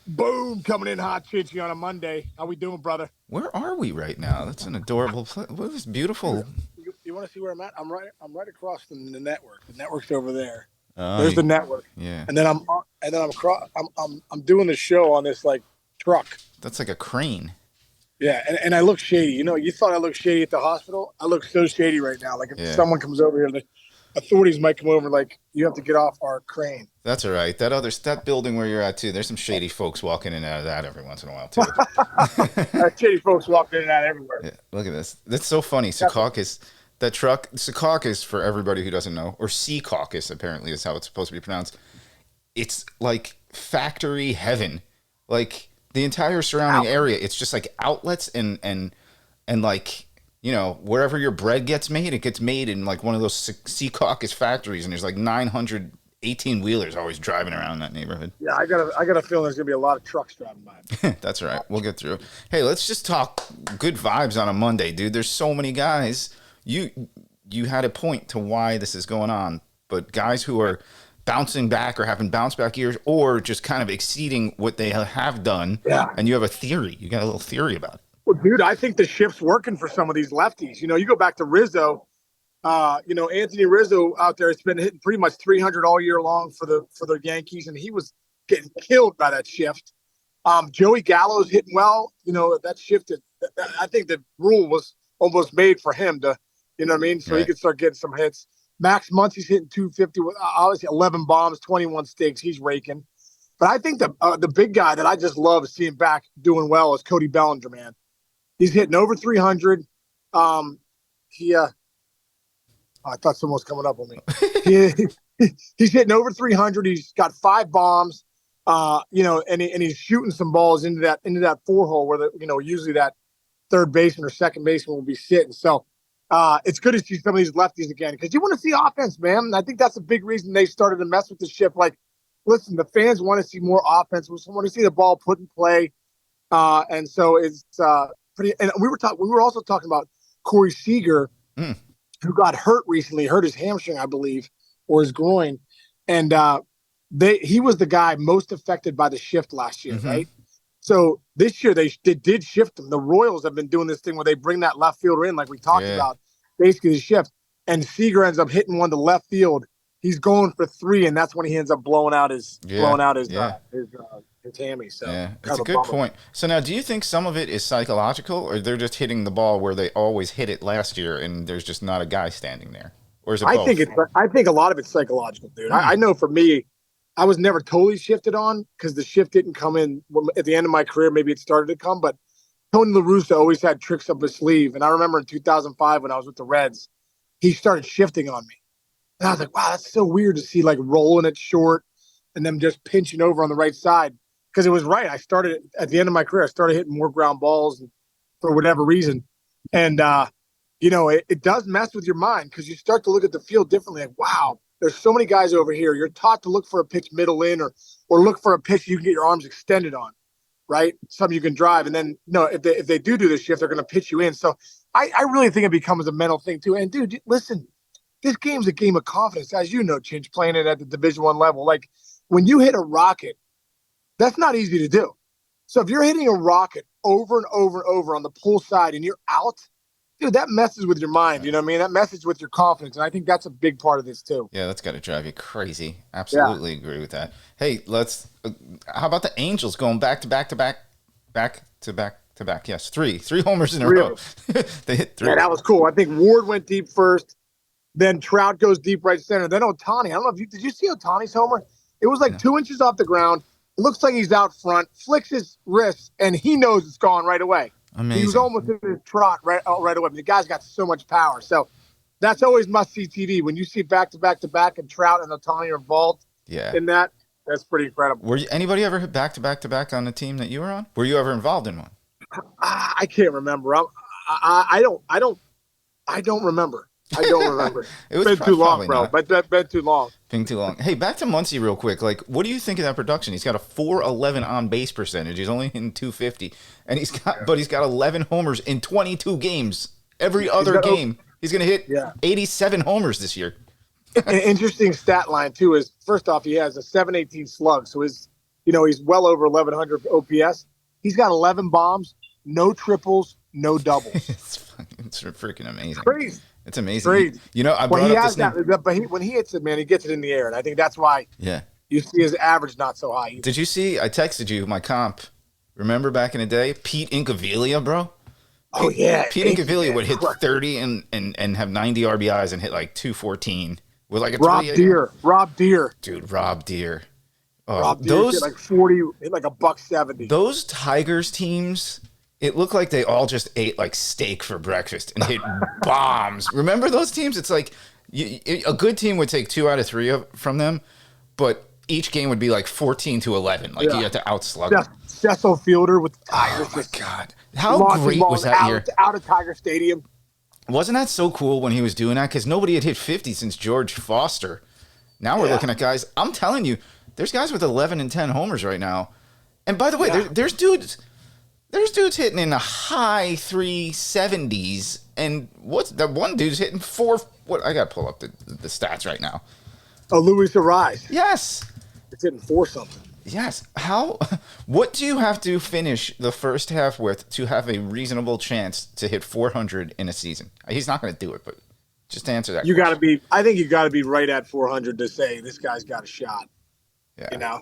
Boom, coming in hot, Chinchy, on a Monday. How we doing, brother? Where are we right now? That's an adorable place. What is Dude, beautiful? you want to see where I'm at? I'm right across from the network. The network's over there. Oh, There's the network, yeah. and then I'm across. I'm doing the show on this like truck. That's like a crane. Yeah, and I look shady. You thought I looked shady at the hospital. I look so shady right now. Like if Yeah. someone comes over here, the authorities might come over. Like you have to get off our crane. That's all right. That building where you're at too. There's some shady folks walking in and out of that every once in a while too. Shady folks walking in and out everywhere. Yeah, look at this. That's so funny. That's Secaucus, that truck. Secaucus, for everybody who doesn't know, or Secaucus apparently is how it's supposed to be pronounced. It's like factory heaven. Like the entire surrounding out. area, it's just like outlets and like wherever your bread gets made, it gets made in like one of those Secaucus factories, and there's like 900 18 wheelers always driving around that neighborhood. Yeah, I got a feeling there's gonna be a lot of trucks driving by. That's all right. We'll get through. Hey, let's just talk good vibes on a Monday, dude. There's so many guys. You had a point to why this is going on, but guys who are bouncing back or having bounce back years or just kind of exceeding what they have done, Yeah. and you have a theory. You got a little theory about it. Well, dude, I think the shift's working for some of these lefties. You go back to Rizzo. Anthony Rizzo out there has been hitting pretty much 300 all year long for the Yankees, and he was getting killed by that shift. Joey Gallo's hitting well. That shifted. I think the rule was almost made for him to, you know what I mean? So he Right. could start getting some hits. Max Muncy's hitting 250 with obviously 11 bombs, 21 sticks. He's raking. But I think the big guy that I just love seeing back doing well is Cody Bellinger, man. He's hitting over 300. He I thought someone was coming up on me. He's hitting over 300. He's got 5 bombs. And he's shooting some balls into that 4 hole where usually that third baseman or second baseman will be sitting. So it's good to see some of these lefties again because you want to see offense, man. And I think that's a big reason they started to mess with the shift. Like, listen, the fans want to see more offense. We want to see the ball put in play. And so it's pretty. And we were also talking about Corey Seager, Mm. who got hurt recently, hurt his hamstring, I believe, or his groin, and he was the guy most affected by the shift last year, Mm-hmm. right? So this year they did shift him. The Royals have been doing this thing where they bring that left fielder in, like we talked Yeah. about, basically the shift, and Seager ends up hitting one to left field. He's going for 3, and that's when he ends up blowing out his Yeah. his hammy. So Yeah, kind it's of a good bummer. point. So now, do you think some of it is psychological, or they're just hitting the ball where they always hit it last year, and there's just not a guy standing there, or is it both? I think a lot of it's psychological, dude. Hmm. I know for me, I was never totally shifted on because the shift didn't come in at the end of my career. Maybe it started to come, but Tony La Russa always had tricks up his sleeve. And I remember in 2005 when I was with the Reds, he started shifting on me. And I was like, wow, that's so weird to see like rolling it short and them just pinching over on the right side. Because it was right. I started at the end of my career, I started hitting more ground balls for whatever reason. And, it does mess with your mind because you start to look at the field differently. Like, wow, there's so many guys over here. You're taught to look for a pitch middle in or look for a pitch you can get your arms extended on, right? Something you can drive. And then, no, if they do this shift, they're going to pitch you in. So I really think it becomes a mental thing too. And dude, listen, this game's a game of confidence, as you know, Chinch, playing it at the Division I level. Like when you hit a rocket, that's not easy to do. So if you're hitting a rocket over and over and over on the pull side and you're out, dude, that messes with your mind. You know what I mean? That messes with your confidence. And I think that's a big part of this too. Yeah, that's got to drive you crazy. Yeah. Absolutely agree with that. Hey, let's. How about the Angels going back to back to back, back to back to back? Yes, three homers in a row. They hit 3. Yeah, that was cool. I think Ward went deep first. Then Trout goes deep right center. Then Otani. I don't know if did you see Otani's homer? It was like No. 2 inches off the ground. It looks like he's out front, flicks his wrist, and he knows it's gone right away. Amazing. He was almost in his trot right away. But the guy's got so much power. So that's always must-see TV. When you see back-to-back-to-back and Trout and Otani are involved Yeah. in that, that's pretty incredible. Were you, anybody ever hit back to back to back on the team that you were on? Were you ever involved in one? I can't remember. I don't remember. I don't remember. It was It's been too long, probably bro. not. But that's been too long. Being too long. Hey, back to Muncy real quick. Like, what do you think of that production? He's got a 411 on base percentage. He's only hitting 250, and he's got 11 homers in 22 games. Every other game, he's gonna hit 87 homers this year. An interesting stat line too is first off he has a 718 slug, so his He's well over 1,100 OPS. He's got 11 bombs, no triples, no doubles. It's freaking amazing. Crazy. It's amazing. Crazy. I brought up this name. But when he hits it, man, he gets it in the air, and I think that's why. Yeah. You see his average not so high either. Did you see? I texted you my comp. Remember back in the day, Pete Incaviglia, bro. Oh yeah, Pete Incaviglia would hit 30 and have 90 RBIs and hit like 214 with like a Rob Deere, dude, Rob Deere. Oh, Rob Deere hit like 40, hit like a $170. Those Tigers teams, it looked like they all just ate like steak for breakfast and hit bombs. Remember those teams? It's like a good team would take 2 out of 3 from them, but each game would be like 14-11. Like you had to outslug them. Cecil Fielder with the Tigers. Oh my God. How great was that year? Out of Tiger Stadium. Wasn't that so cool when he was doing that? Because nobody had hit 50 since George Foster. Now we're looking at guys. I'm telling you, there's guys with 11 and 10 homers right now. And by the way, there's dudes hitting in the high 370s. And what's that one dude's hitting 4? What I got to pull up the stats right now. Oh, Luis Ariz. Yes. It's hitting 4 something. Yes. What do you have to finish the first half with to have a reasonable chance to hit 400 in a season? He's not going to do it, but just to answer that. I think you got to be right at 400 to say this guy's got a shot. Yeah.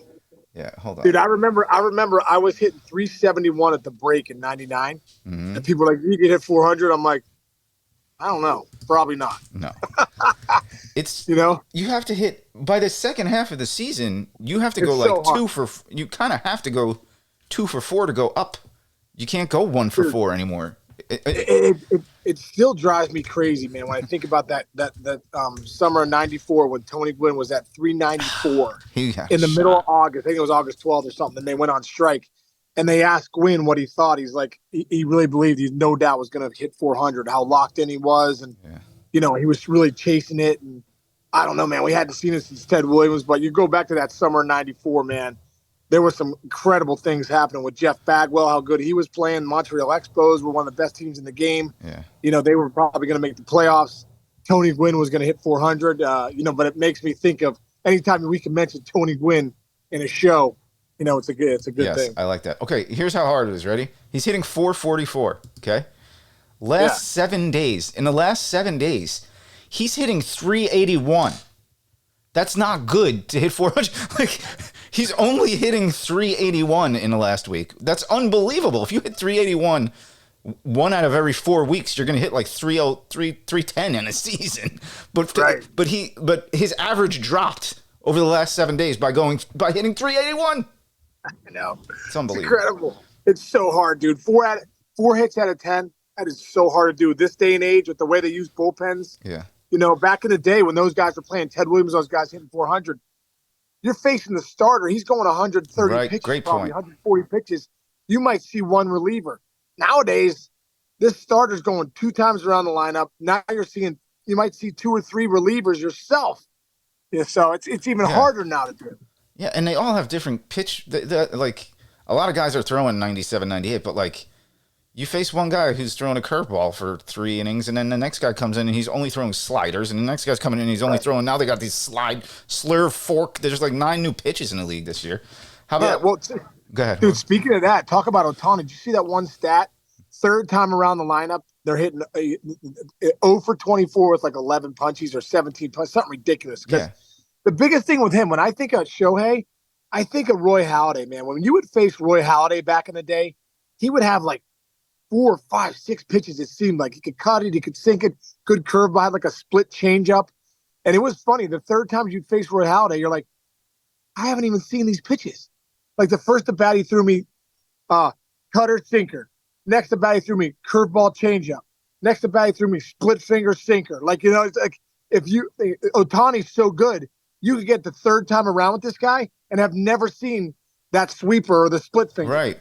Yeah. Hold on. Dude, I remember I was hitting 371 at the break in 99. Mm-hmm. And people were like, you can hit 400. I'm like, I don't know. Probably not. No. It's you have to hit by the second half of the season. You have to go like 2 for. You kind of have to go 2 for 4 to go up. You can't go 1 for 4 anymore. It still drives me crazy, man. When I think about that summer of '94 when Tony Gwynn was at 394 in the middle of August. I think it was August 12th or something. And they went on strike. And they asked Gwynn what he thought. He's like, he really believed he no doubt was going to hit 400, how locked in he was. And, he was really chasing it. And I don't know, man. We hadn't seen it since Ted Williams. But you go back to that summer of '94, man. There were some incredible things happening with Jeff Bagwell, how good he was playing. Montreal Expos were one of the best teams in the game. Yeah. They were probably going to make the playoffs. Tony Gwynn was going to hit 400. But it makes me think of anytime we can mention Tony Gwynn in a show. It's a good thing. Yes, I like that. Okay, here's how hard it is. Ready? He's hitting 444. Okay. In the last 7 days, he's hitting 381. That's not good to hit 400. Like, he's only hitting 381 in the last week. That's unbelievable. If you hit 381 1 out of every 4 weeks, you're going to hit like 310 in a season. But his average dropped over the last 7 days by hitting 381. I know. It's unbelievable. It's incredible. It's so hard, dude. 4 hits out of 10. That is so hard to do this day and age with the way they use bullpens. Yeah. Back in the day when those guys were playing, Ted Williams, those guys hitting 400. You're facing the starter. He's going 130 pitches, great probably point. 140 pitches. You might see one reliever. Nowadays, this starter's going 2 times around the lineup. Now you might see 2 or 3 relievers yourself. So it's even harder now to do. Yeah, and they all have different pitch. Like, a lot of guys are throwing 97, 98, but, like, you face one guy who's throwing a curveball for 3 innings, and then the next guy comes in and he's only throwing sliders, and the next guy's coming in and he's only throwing. Now they got these slur, fork. There's like 9 new pitches in the league this year. How about? Go ahead, dude. Speaking of that, talk about Ohtani. Did you see that one stat? 3rd time around the lineup, they're hitting 0 for 24 with like 11 punchies or 17 punches, something ridiculous. Yeah. The biggest thing with him, when I think of Shohei, I think of Roy Halladay, man. When you would face Roy Halladay back in the day, he would have like 4, 5, 6 pitches. It seemed like he could cut it, he could sink it, good curve behind like a split changeup. And it was funny. The 3rd time you'd face Roy Halladay, you're like, I haven't even seen these pitches. Like the first at bat, he threw me cutter, sinker. Next at bat, he threw me curveball, changeup. Next at bat, he threw me split finger, sinker. Like, it's like Ohtani's so good. You could get the 3rd time around with this guy and have never seen that sweeper or the split finger. Right.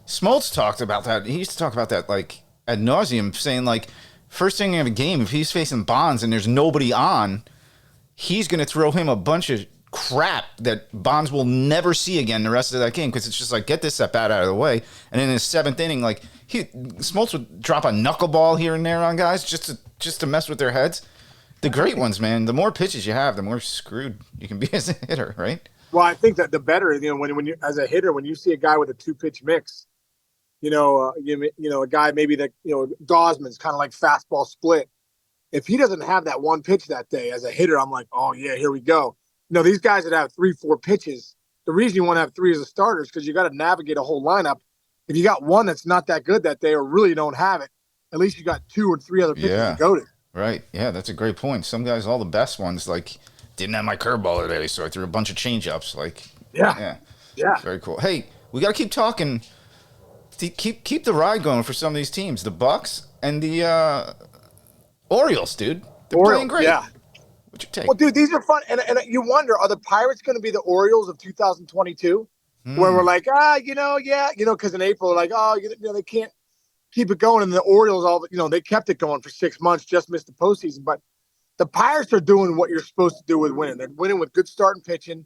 Smoltz talked about that. He used to talk about that like ad nauseum, saying like first thing in a game, if he's facing Bonds and there's nobody on, he's going to throw him a bunch of crap that Bonds will never see again the rest of that game because it's just like, get this at bat out of the way. And in his 7th inning, like Smoltz would drop a knuckleball here and there on guys just to mess with their heads. The great ones, man, the more pitches you have, the more screwed you can be as a hitter, right? Well, I think that the better, when you as a hitter, when you see a guy with a 2 pitch mix, a guy maybe that Gosman's kind of like fastball split. If he doesn't have that one pitch that day as a hitter, I'm like, oh yeah, here we go. These guys that have 3, 4 pitches. The reason you want to have three as a starter is because you got to navigate a whole lineup. If you got one that's not that good that day, or really don't have it, at least you got 2 or 3 other pitches to Yeah. go to. Right. Yeah, that's a great point. Some guys, all the best ones, like didn't have my curveball today, so I threw a bunch of changeups. Like, Yeah, yeah, yeah. very cool. Hey, we got to keep talking. Keep the ride going for some of these teams. The Bucs and the Orioles, dude. They're Orioles, playing great. yeah. What's your take? Well, dude, these are fun, and you wonder, are the Pirates going to be the Orioles of 2022, where we're like, because in April, like, they can't keep it going, and the Orioles, they kept it going for 6 months, just missed the postseason, but the Pirates are doing what you're supposed to do with winning. They're winning with good starting pitching.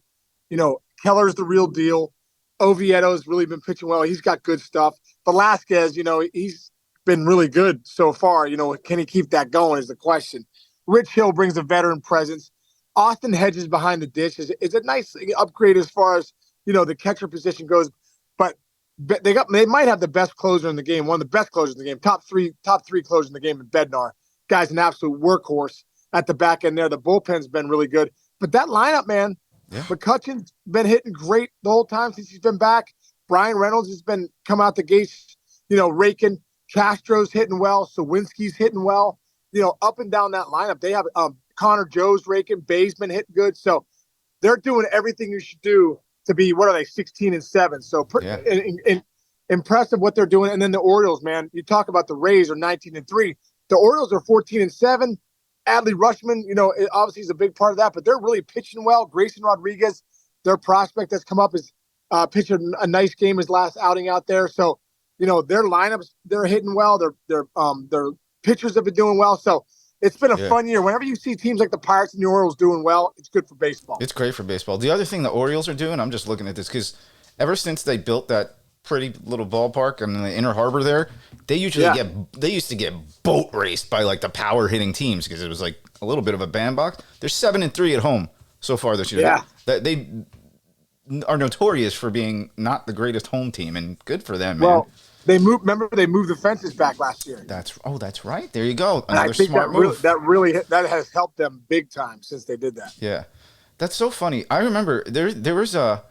Keller's the real deal. Ovieto's really been pitching well. He's got good stuff. Velasquez, he's been really good so far. Can he keep that going is the question. Rich Hill brings a veteran presence. Austin Hedges behind the dish is a nice upgrade as far as, the catcher position goes. But they might have the best closer in the game, one of the best closers in the game, top three closers in the game in Bednar. Guy's an absolute workhorse at the back end there. The bullpen's been really good. But that lineup, man, Yeah. McCutcheon's been hitting great the whole time since he's been back. Brian Reynolds has been come out the gates, raking. Castro's hitting well. Sawinski's hitting well. Up and down that lineup. They have Connor Joe's raking. Bay's been hitting good. So they're doing everything you should do to be, 16-7. So impressive what they're doing. And then the Orioles, man, you talk about the Rays are 19-3. The Orioles are 14-7. Adley Rutschman, obviously he's a big part of that, but they're really pitching well. Grayson Rodriguez, their prospect that's come up, is pitching a nice game his last outing out there. So, their lineups, they're hitting well. Their pitchers have been doing well. So it's been a fun year. Whenever you see teams like the Pirates and the Orioles doing well, it's good for baseball. It's great for baseball. The other thing the Orioles are doing, I'm just looking at this because ever since they built that pretty little ballpark in the Inner Harbor there, they used to get boat raced by like the power hitting teams because it was like a little bit of a bandbox. They're 7-3 at home so far this year. Yeah. They are notorious for being not the greatest home team, and good for them, man. Well, they moved the fences back last year. That's right. There you go. And I think smart move. that has helped them big time since they did that. Yeah. That's so funny. I remember there was a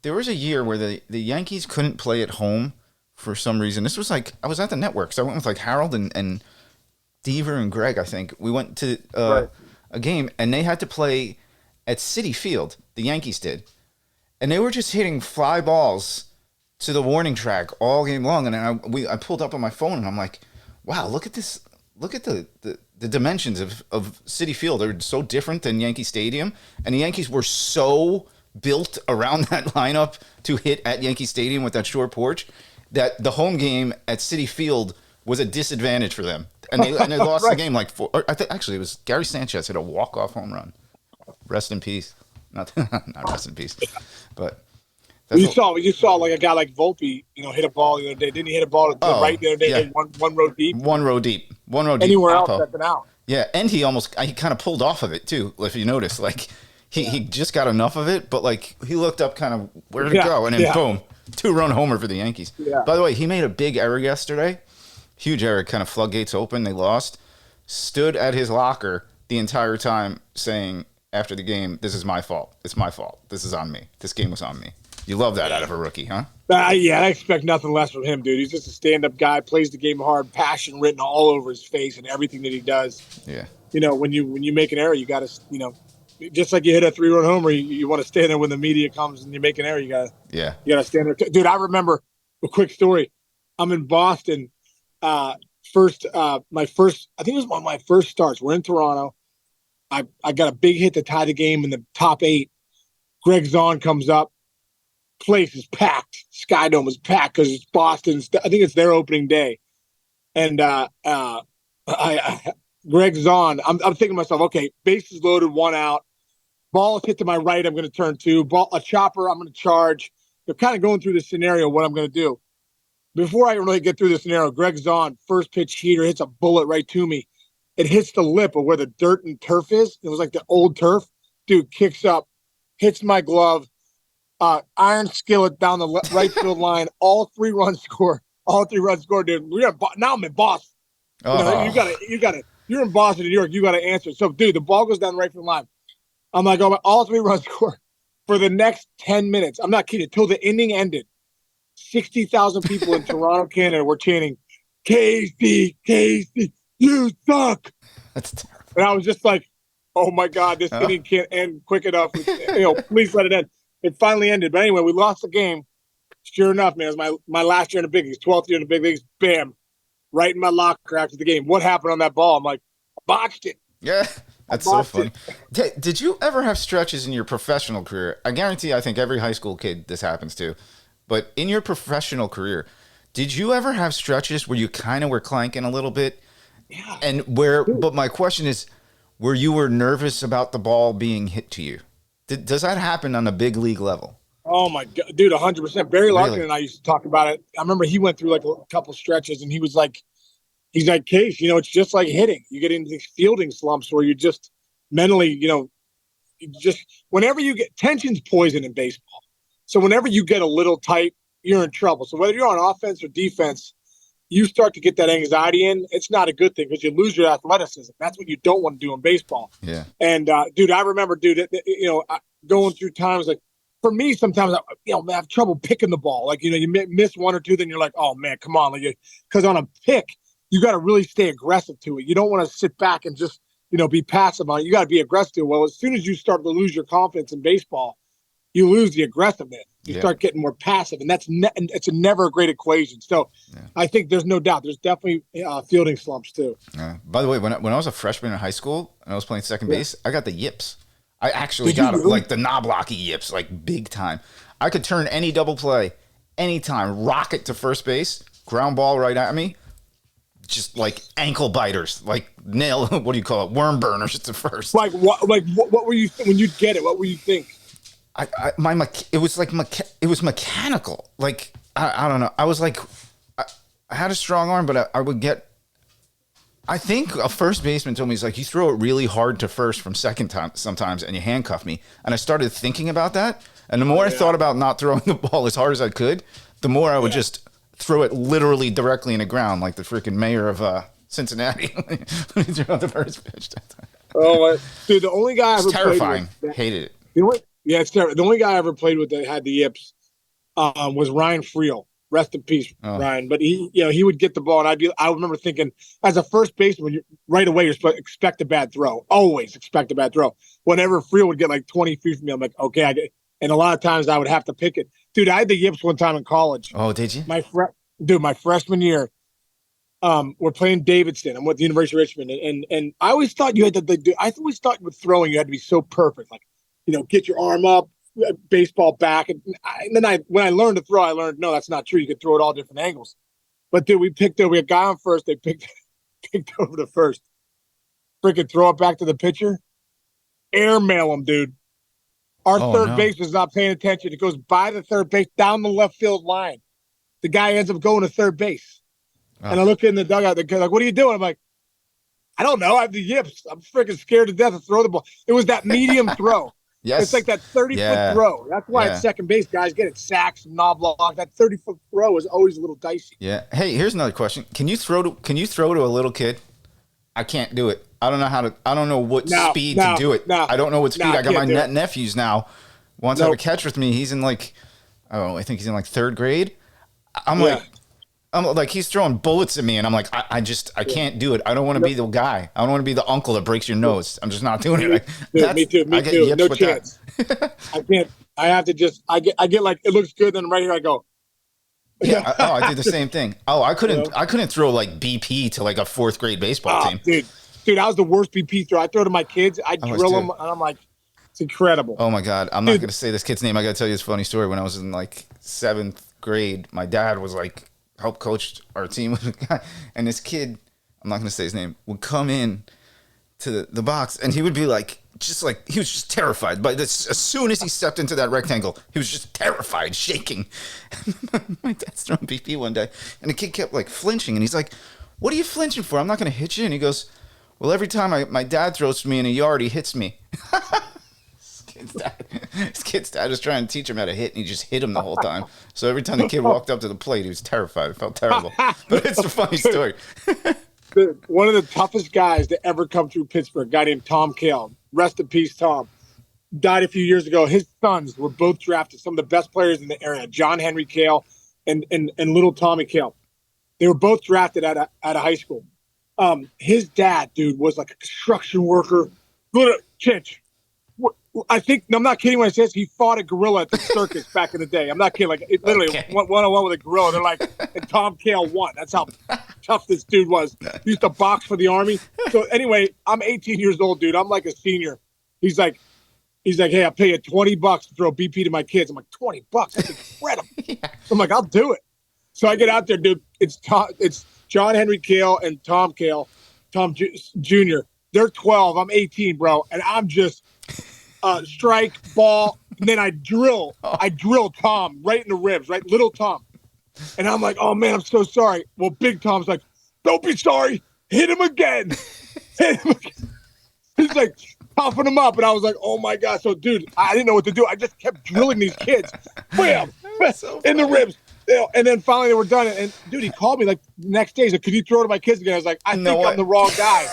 year where the Yankees couldn't play at home for some reason. This was like, I was at the network, so I went with like Harold and Deaver and Greg, I think. We went to a game, and they had to play at Citi Field. The Yankees did. And they were just hitting fly balls to the warning track all game long. And I pulled up on my phone, and I'm like, wow, look at this. Look at the dimensions of Citi Field. They're so different than Yankee Stadium. And the Yankees were so built around that lineup to hit at Yankee Stadium with that short porch that the home game at Citi Field was a disadvantage for them. And they lost the game like four. Actually, it was Gary Sanchez hit a walk-off home run. Rest in peace. Not rest in peace. But you saw like a guy like Volpe, hit a ball the other day. Didn't he hit a ball to the right the other day? Yeah. One row deep. One row deep. Anywhere else, that's been out. Yeah, and he kind of pulled off of it too. If you notice, like he just got enough of it, but like he looked up, kind of where to go, and then boom, 2-run homer for the Yankees. Yeah. By the way, he made a big error yesterday. Huge error, kind of floodgates open. They lost. Stood at his locker the entire time saying after the game, "This is my fault. It's my fault. This is on me. This game was on me." You love that out of a rookie, huh? I expect nothing less from him, dude. He's just a stand-up guy, plays the game hard, passion written all over his face and everything that he does. Yeah. When you make an error, you got to, just like you hit a 3-run homer, you want to stand there when the media comes and you make an error. You got to stand there. Dude, I remember a quick story. I'm in Boston. I think it was one of my first starts. We're in Toronto. I got a big hit to tie the game in the top 8. Greg Zahn comes up. Place is packed. Sky Dome is packed because it's Boston's. I think it's their opening day. And Greg Zahn, I'm thinking to myself, okay, bases loaded, 1 out. Ball is hit to my right. I'm going to turn 2. A chopper. I'm going to charge. They're kind of going through the scenario, what I'm going to do. Before I really get through the scenario, Greg Zahn, first pitch heater, hits a bullet right to me. It hits the lip of where the dirt and turf is. It was like the old turf. Dude kicks up, hits my glove. iron skillet down the right field line. All 3 runs score. All 3 runs score, dude. Now I'm in Boston. You know, Oh, you gotta. You're in Boston, New York. You gotta answer. So, dude, the ball goes down the right field line. I'm like, oh, all 3 runs score for the next 10 minutes. I'm not kidding. Until the inning ended, 60,000 people in Toronto, Canada, were chanting, "Casey, Casey, you suck." that's terrible. And I was just like, oh my God, this Oh, inning can't end quick enough. Please let it end. It finally ended. But anyway, we lost the game. Sure enough, man, it was my last year in the big leagues, 12th year in the big leagues. Bam, right in my locker after the game. What happened on that ball? I'm like, I botched it. yeah. I That's so botched funny. it. Did you ever have stretches in your professional career? I guarantee I think every high school kid this happens to. But in your professional career, did you ever have stretches where you kind of were clanking a little bit? Yeah. And where, Dude. but my question is, where you were nervous about the ball being hit to you? Does that happen on a big league level? Oh my God, dude, 100%. Barry Larkin Really? and I used to talk about it. I remember he went through like a couple stretches and he's like, Case, it's just like hitting. You get into these fielding slumps where you just mentally, you just whenever you get tension's poison in baseball. So whenever you get a little tight, you're in trouble. So whether you're on offense or defense, you start to get that anxiety in. It's not a good thing because you lose your athleticism. That's what you don't want to do in baseball. Yeah. And dude, I remember, dude, going through times like for me, sometimes I have trouble picking the ball. Like you miss one or two, then you're like, oh man, come on, like because on a pick, you got to really stay aggressive to it. You don't want to sit back and just be passive on it. You got to be aggressive to it. Well, as soon as you start to lose your confidence in baseball, you lose the aggressiveness. You Yeah. start getting more passive, and it's never a great equation. So, Yeah. I think there's no doubt. There's definitely fielding slumps too. By the way, when I was a freshman in high school and I was playing second Yeah. base, I got the yips. I actually Did you got really? like the knoblocky yips, like big time. I could turn any double play, anytime, rocket to first base, ground ball right at me, just like ankle biters, like nail. What do you call it? Worm burners to first. Like what? Like what were you when you get it? What were you think? It was like it was mechanical. Like I don't know. I was like I had a strong arm, but I would get. I think a first baseman told me, he's like, you throw it really hard to first from second time sometimes, and you handcuff me. And I started thinking about that. And the more I thought about not throwing the ball as hard as I could, the more I would just throw it literally directly in the ground, like the freaking mayor of Cincinnati when he threw out the first pitch. Oh, dude, the only guy I It's ever terrifying. played with. Hated it. You know what? Yeah, it's terrible. The only guy I ever played with that had the yips was Ryan Friel. Rest in peace, Oh, Ryan. But he would get the ball, and I remember thinking, as a first baseman, right away you're supposed to expect a bad throw. Always expect a bad throw. Whenever Friel would get like 20 feet from me, I'm like, okay, I get. And a lot of times I would have to pick it. Dude, I had the yips one time in college. oh, did you? My freshman year, we're playing Davidson. I'm with the University of Richmond, and I always thought you had to. I always thought with throwing you had to be so perfect, like get your arm up, baseball back, and then when I learned to throw, I learned no, that's not true. You could throw it all different angles. But dude, we had a guy on first. They picked over the first. Freaking throw it back to the pitcher, airmail him, dude. Our Oh third no. baseman's not paying attention. It goes by the third base down the left field line. The guy ends up going to third base. And I Oh, look in the dugout. They're like, what are you doing? I'm like, I don't know. I have the yips. I'm freaking scared to death to throw the ball. It was that medium throw. It's yes. like that 30-foot Yeah. throw. That's why at Yeah. second base, guys get it sacks, knob block. That 30-foot throw is always a little dicey. Yeah. Hey, here's another question. Can you throw to a little kid? I can't do it. I don't know how to. I don't know what speed to do it. I don't know what speed. I got my nephews now. Once I have a catch with me, he's in like, I don't know. I think he's in like third grade. I'm like, he's throwing bullets at me, and I'm like, I can't do it. I don't want to be the guy. I don't want to be the uncle that breaks your nose. I'm just not doing it. Me too. I get yips No with chance. I can't. I have to just. I get like it looks good, then right here I go. Yeah. I did the same thing. Oh, I couldn't throw like BP to like a fourth grade baseball team. Dude, I was the worst BP throw. I throw to my kids. I drill them, and I'm like, it's incredible. Oh my God. I'm not going to say this kid's name. I got to tell you this funny story. When I was in like seventh grade, my dad was like, help coach our team with a guy. And this kid, I'm not going to say his name, would come in to the box and he would be like, he was just terrified. But as soon as he stepped into that rectangle, he was just terrified, shaking. My dad's throwing BP one day and the kid kept like flinching. And he's like, what are you flinching for? I'm not going to hit you. And he goes, well, every time my dad throws to me in a yard, he hits me. His kid's dad was trying to teach him how to hit, and he just hit him the whole time. So every time the kid walked up to the plate, he was terrified. It felt terrible. But it's a funny story. One of the toughest guys to ever come through Pittsburgh, a guy named Tom Kale. Rest in peace, Tom. Died a few years ago. His sons were both drafted, some of the best players in the area, John Henry Kale and little Tommy Kale. They were both drafted out of high school. His dad, dude, was like a construction worker. Chinch. I think, I'm not kidding when I say this, he fought a gorilla at the circus back in the day. I'm not kidding. Like, it literally, one-on-one with a gorilla. They're like, and Tom Kale won. That's how tough this dude was. He used to box for the Army. So anyway, I'm 18 years old, dude. I'm like a senior. He's like, hey, I'll pay you $20 to throw BP to my kids. I'm like, $20? That's incredible. Yeah. I'm like, I'll do it. So I get out there, dude. It's John Henry Kale and Tom Kale, Tom Jr. They're 12. I'm 18, bro. And I'm just strike, ball, and then I drill Tom right in the ribs, right? Little Tom. And I'm like, oh, man, I'm so sorry. Well, Big Tom's like, don't be sorry. Hit him again. Hit him again. He's like puffing him up. And I was like, oh, my God. So, dude, I didn't know what to do. I just kept drilling these kids. Bam! So in the ribs. And then finally they were done. And, dude, he called me like the next day. He's like, could you throw to my kids again? I was like, I think I'm the wrong guy.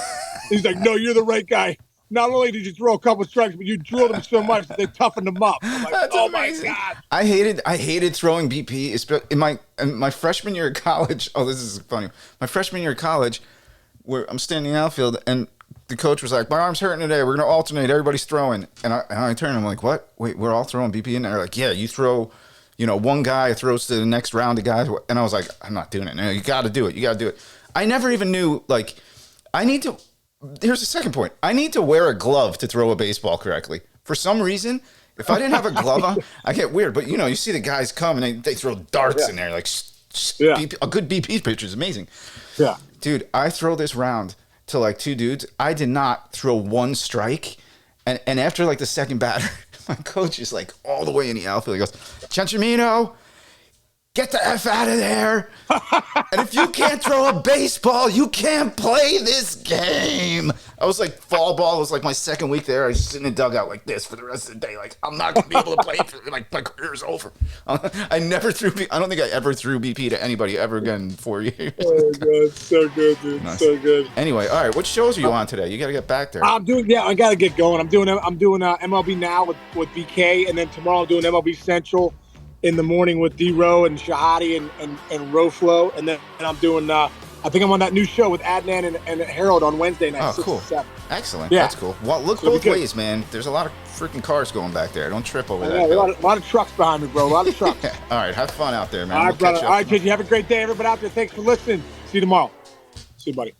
He's like, no, you're the right guy. Not only did you throw a couple strikes, but you drilled them so much that they toughened them up. I'm like, that's amazing. My God. I hated throwing BP. In my freshman year of college. Oh, this is funny. My freshman year of college, where I'm standing in the outfield, and the coach was like, my arm's hurting today. We're going to alternate. Everybody's throwing. And I turned, I'm like, what? Wait, we're all throwing BP in there? Like, yeah, you throw, one guy throws to the next round of guys. And I was like, I'm not doing it. No, you got to do it. You got to do it. I never even knew, like, here's the second point. I need to wear a glove to throw a baseball correctly. For some reason, if I didn't have a glove on, I get weird. But, you see the guys come and they throw darts in there. Like, a good BP pitcher is amazing. Yeah. Dude, I throw this round to, like, two dudes. I did not throw one strike. And after, like, the second batter, my coach is, like, all the way in the outfield. He goes, Ciancimino, get the F out of there. And if you can't throw a baseball, you can't play this game. I was like, fall ball. It was like my second week there. I was just in the dugout like this for the rest of the day. Like, I'm not going to be able to play for, like, my career's over. I don't think I ever threw BP to anybody ever again in 4 years. Oh, God. So good, dude. Nice. So good. Anyway, all right. What shows are you on today? You got to get back there. I got to get going. I'm doing MLB Now with BK, and then tomorrow I'm doing MLB Central in the morning with D-Row and Shahadi and Roflo. And then I'm doing, I think I'm on that new show with Adnan and Harold on Wednesday night. Oh, cool. Excellent. Yeah. That's cool. Well, look both ways, man. There's a lot of freaking cars going back there. Don't trip over that. Yeah, a lot of trucks behind me, bro. A lot of trucks. All right. Have fun out there, man. All right, brother. All right, kid. You have a great day. Everybody out there, thanks for listening. See you tomorrow. See you, buddy.